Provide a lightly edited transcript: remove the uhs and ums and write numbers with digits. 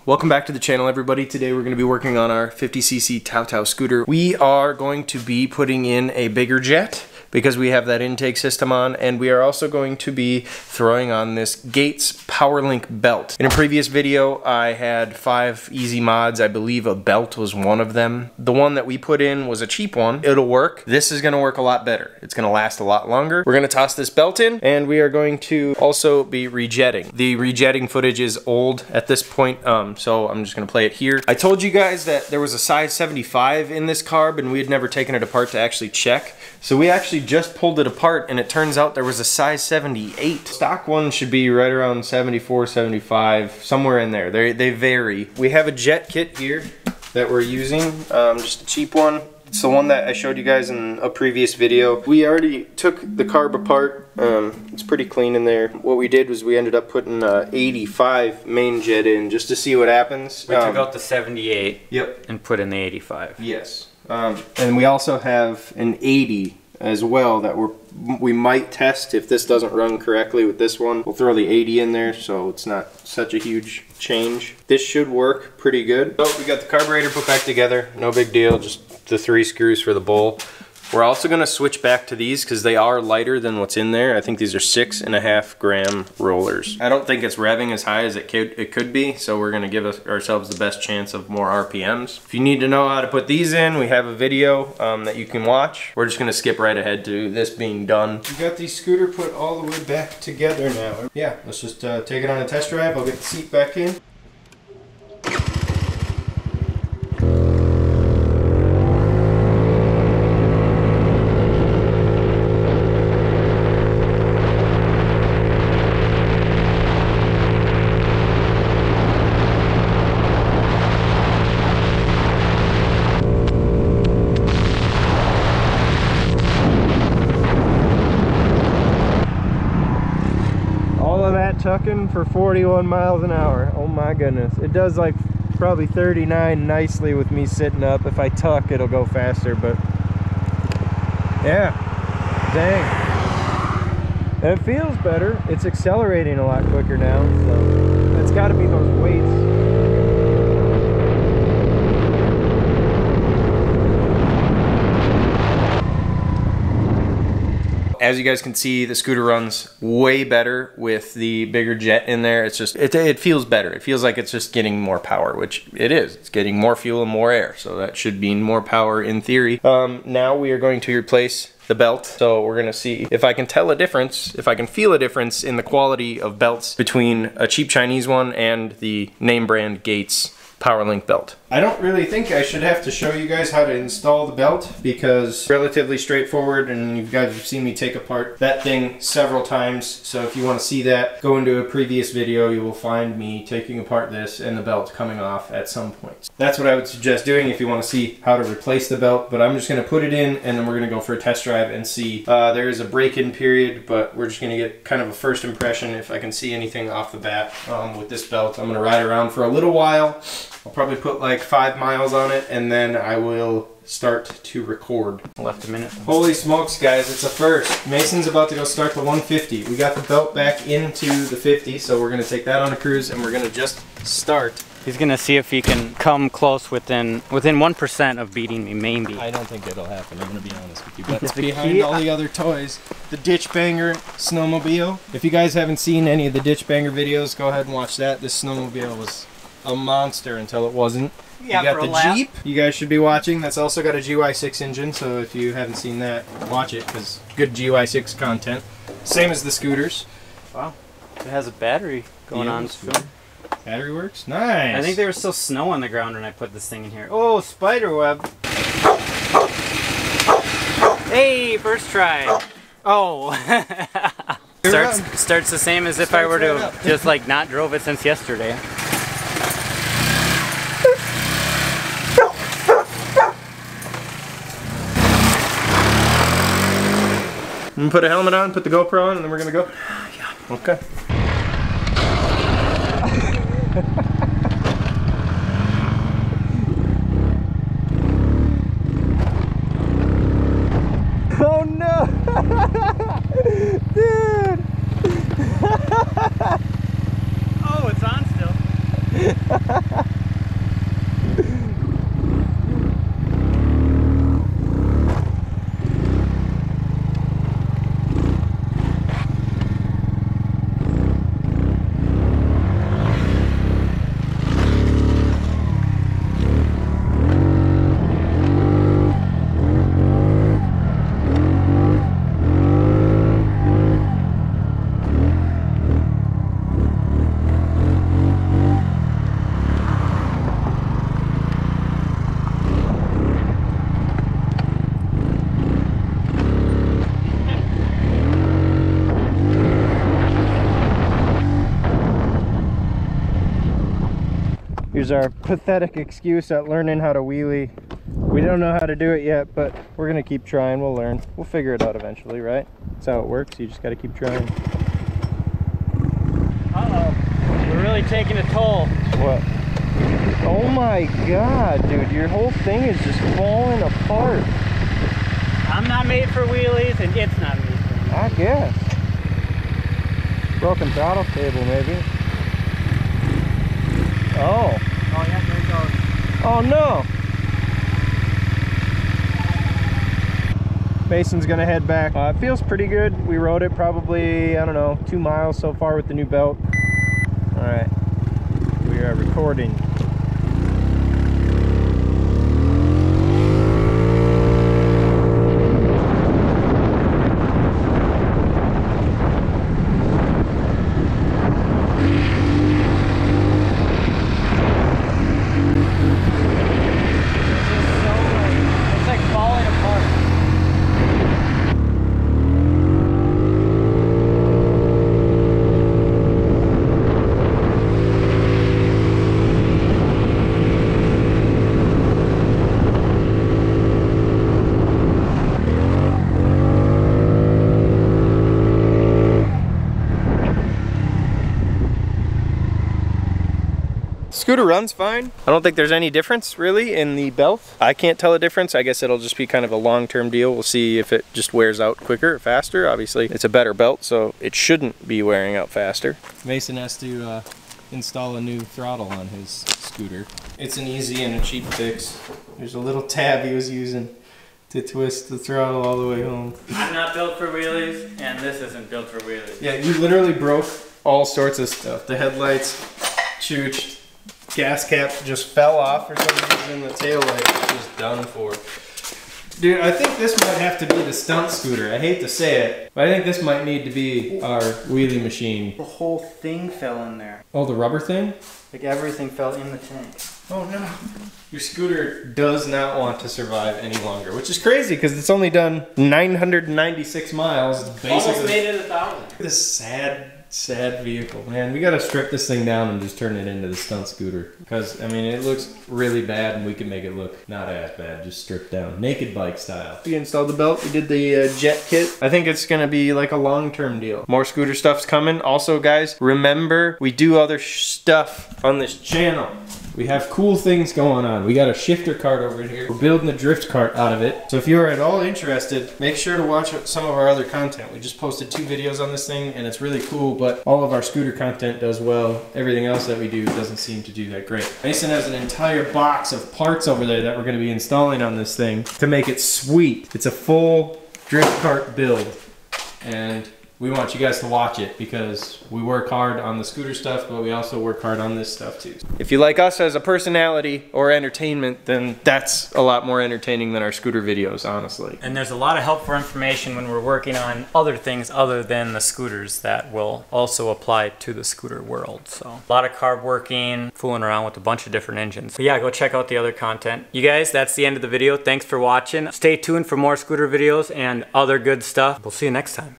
Welcome back to the channel, everybody. Today we're going to be working on our 50cc Tau scooter. We are going to be putting in a bigger jet because we have that intake system on, and we are also going to be throwing on this Gates PowerLink belt. In a previous video I had 5 easy mods. I believe a belt was one of them. The one that we put in was a cheap one. It'll work. This is going to work a lot better. It's going to last a lot longer. We're going to toss this belt in, and we are going to also be rejetting. The rejetting footage is old at this point, so I'm just going to play it here. I told you guys that there was a size 75 in this carb, and we had never taken it apart to actually check. So we actually just pulled it apart, and it turns out there was a size 78. Stock one should be right around 74, 75, somewhere in there. They vary. We have a jet kit here that we're using, just a cheap one. It's the one that I showed you guys in a previous video. We already took the carb apart. It's pretty clean in there. What we did was we ended up putting 85 main jet in just to see what happens. We took out the 78 yep, and put in the 85. Yes. And we also have an 80 as well that we might test if this doesn't run correctly with this one. We'll throw the 80 in there so it's not such a huge change. This should work pretty good. So we got the carburetor put back together. No big deal, just the 3 screws for the bowl. We're also going to switch back to these because they are lighter than what's in there. I think these are 6.5 gram rollers. I don't think it's revving as high as it could be, so we're going to give ourselves the best chance of more RPMs. If you need to know how to put these in, we have a video that you can watch. We're just going to skip right ahead to this being done. We got the scooter put all the way back together now. Yeah, let's just take it on a test drive. I'll get the seat back in. Tucking for 41 miles an hour. Oh my goodness. It does like probably 39 nicely with me sitting up. If I tuck, it'll go faster, but yeah, dang. It feels better. It's accelerating a lot quicker now, so it's got to be those weights. As you guys can see, the scooter runs way better with the bigger jet in there. It's just, it feels better. It feels like it's just getting more power, which it is. It's getting more fuel and more air, so that should mean more power in theory. Now we are going to replace the belt. So we're gonna see if I can tell a difference, if I can feel a difference in the quality of belts between a cheap Chinese one and the name brand Gates PowerLink belt. I don't really think I should have to show you guys how to install the belt because it's relatively straightforward, and you guys have seen me take apart that thing several times. So if you want to see that, go into a previous video. You will find me taking apart this and the belt coming off at some point. That's what I would suggest doing if you want to see how to replace the belt, but I'm just going to put it in and then we're going to go for a test drive and see. There is a break-in period, but we're just going to get kind of a first impression if I can see anything off the bat with this belt. I'm going to ride around for a little while. I'll probably put like 5 miles on it, and then I will start to record. Left a minute. Holy smokes, guys, it's a first. Mason's about to go start the 150. We got the belt back into the 50, so we're gonna take that on a cruise, and we're gonna just start. He's gonna see if he can come close within 1% of beating me, maybe. I don't think it'll happen, I'm gonna be honest with you. But it's behind all the other toys. The Ditch Banger snowmobile. If you guys haven't seen any of the Ditch Banger videos, go ahead and watch that. This snowmobile was a monster until it wasn't. Yeah, you got the Jeep you guys should be watching. That's also got a GY6 engine, so if you haven't seen that, watch it, because good GY6 content. Same as the scooters. Wow. It has a battery going on. Battery works? Nice. I think there was still snow on the ground when I put this thing in here. Oh, spider web. Hey, first try. Oh. Starts the same as if I were to just like not drove it since yesterday. I'm gonna put a helmet on, put the GoPro on, and then we're gonna go. Yeah. Okay. Oh no! Dude! Oh, it's on still. Here's our pathetic excuse at learning how to wheelie. We don't know how to do it yet, but we're gonna keep trying. We'll learn. We'll figure it out eventually, right? That's how it works. You just gotta keep trying. Uh-oh. We're really taking a toll. What? Oh my god, dude. Your whole thing is just falling apart. I'm not made for wheelies, and it's not made for wheelies. I guess. Broken throttle cable, maybe. Oh. Oh yeah, there it goes. Oh no. Mason's gonna head back. It feels pretty good. We rode it probably, I don't know, 2 miles so far with the new belt. All right, we are recording. Scooter runs fine. I don't think there's any difference really in the belt. I can't tell a difference. I guess it'll just be kind of a long-term deal. We'll see if it just wears out quicker or faster. Obviously it's a better belt, so it shouldn't be wearing out faster. Mason has to install a new throttle on his scooter. It's an easy and a cheap fix. There's a little tab he was using to twist the throttle all the way home. I'm not built for wheelies, and this isn't built for wheelies. Yeah, you literally broke all sorts of stuff. The headlights chooched. Gas cap just fell off for some reason. The tail light is just done for. Dude, I think this might have to be the stunt scooter. I hate to say it, but I think this might need to be our wheelie machine. The whole thing fell in there. Oh, the rubber thing? Like everything fell in the tank. Oh no. Your scooter does not want to survive any longer, which is crazy because it's only done 996 miles. It's Almost made it 1,000. This sad vehicle, man. We gotta strip this thing down and just turn it into the stunt scooter, because I mean it looks really bad and we can make it look not as bad, just stripped down, naked bike style. We installed the belt, we did the jet kit. I think it's gonna be like a long-term deal. More scooter stuff's coming. Also guys, remember we do other stuff on this channel. We have cool things going on. We got a shifter cart over here. We're building a drift cart out of it. So if you're at all interested, make sure to watch some of our other content. We just posted 2 videos on this thing and it's really cool, but all of our scooter content does well. Everything else that we do doesn't seem to do that great. Mason has an entire box of parts over there that we're gonna be installing on this thing to make it sweet. It's a full drift cart build. And we want you guys to watch it because we work hard on the scooter stuff, but we also work hard on this stuff too. If you like us as a personality or entertainment, then that's a lot more entertaining than our scooter videos, honestly. And there's a lot of helpful information when we're working on other things other than the scooters that will also apply to the scooter world. So a lot of carb working, fooling around with a bunch of different engines. But yeah, go check out the other content. You guys, that's the end of the video. Thanks for watching. Stay tuned for more scooter videos and other good stuff. We'll see you next time.